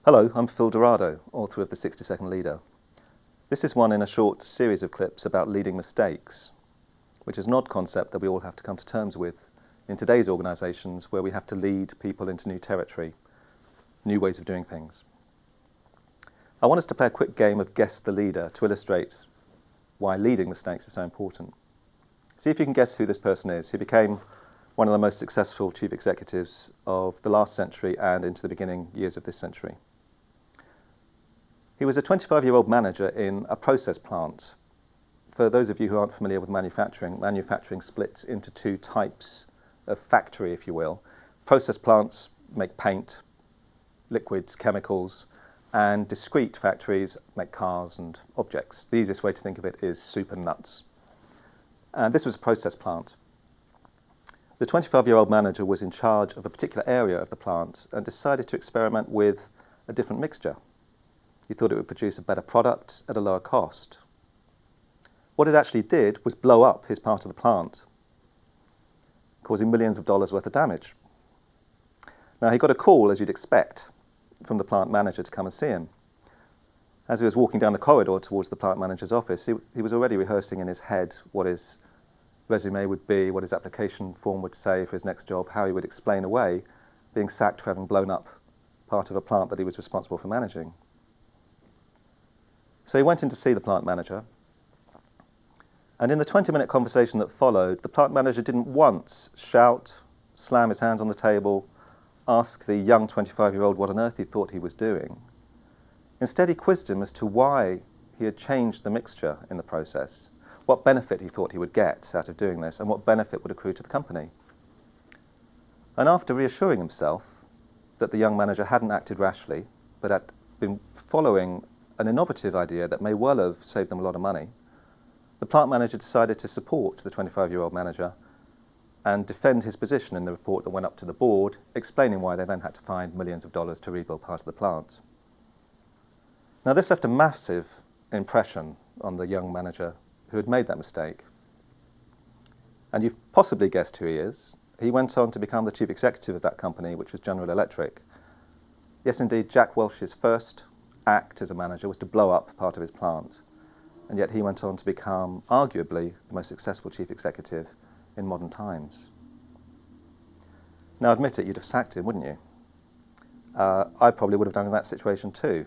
Hello, I'm Phil Dourado, author of The 60-Second Leader. This is one in a short series of clips about leading mistakes, which is an odd concept that we all have to come to terms with in today's organisations where we have to lead people into new territory, new ways of doing things. I want us to play a quick game of Guess the Leader to illustrate why leading mistakes is so important. See if you can guess who this person is. He became one of the most successful chief executives of the last century and into the beginning years of this century. He was a 25-year-old manager in a process plant. For those of you who aren't familiar with manufacturing splits into two types of factory, if you will. Process plants make paint, liquids, chemicals, and discrete factories make cars and objects. The easiest way to think of it is soup and nuts. And this was a process plant. The 25-year-old manager was in charge of a particular area of the plant and decided to experiment with a different mixture. He thought it would produce a better product at a lower cost. What it actually did was blow up his part of the plant, causing millions of dollars worth of damage. Now, he got a call, as you'd expect, from the plant manager to come and see him. As he was walking down the corridor towards the plant manager's office, he was already rehearsing in his head what his resume would be, what his application form would say for his next job, how he would explain away being sacked for having blown up part of a plant that he was responsible for managing. So he went in to see the plant manager, and in the 20-minute conversation that followed, the plant manager didn't once shout, slam his hands on the table, ask the young 25-year-old what on earth he thought he was doing. Instead, he quizzed him as to why he had changed the mixture in the process, what benefit he thought he would get out of doing this, and what benefit would accrue to the company. And after reassuring himself that the young manager hadn't acted rashly, but had been following an innovative idea that may well have saved them a lot of money, the plant manager decided to support the 25-year-old manager and defend his position in the report that went up to the board, explaining why they then had to find millions of dollars to rebuild part of the plant. Now, this left a massive impression on the young manager who had made that mistake. And you've possibly guessed who he is. He went on to become the chief executive of that company, which was General Electric. Yes, indeed, Jack Welch's first act as a manager was to blow up part of his plant, and yet he went on to become arguably the most successful chief executive in modern times. Now, admit it, you'd have sacked him, wouldn't you? I probably would have done in that situation too.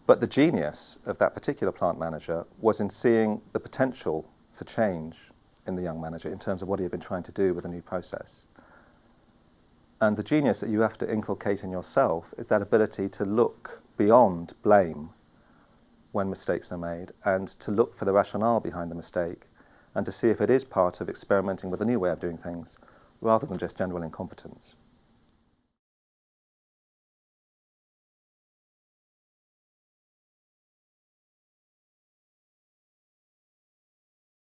But the genius of that particular plant manager was in seeing the potential for change in the young manager in terms of what he had been trying to do with a new process. And the genius that you have to inculcate in yourself is that ability to look beyond blame when mistakes are made and to look for the rationale behind the mistake and to see if it is part of experimenting with a new way of doing things rather than just general incompetence.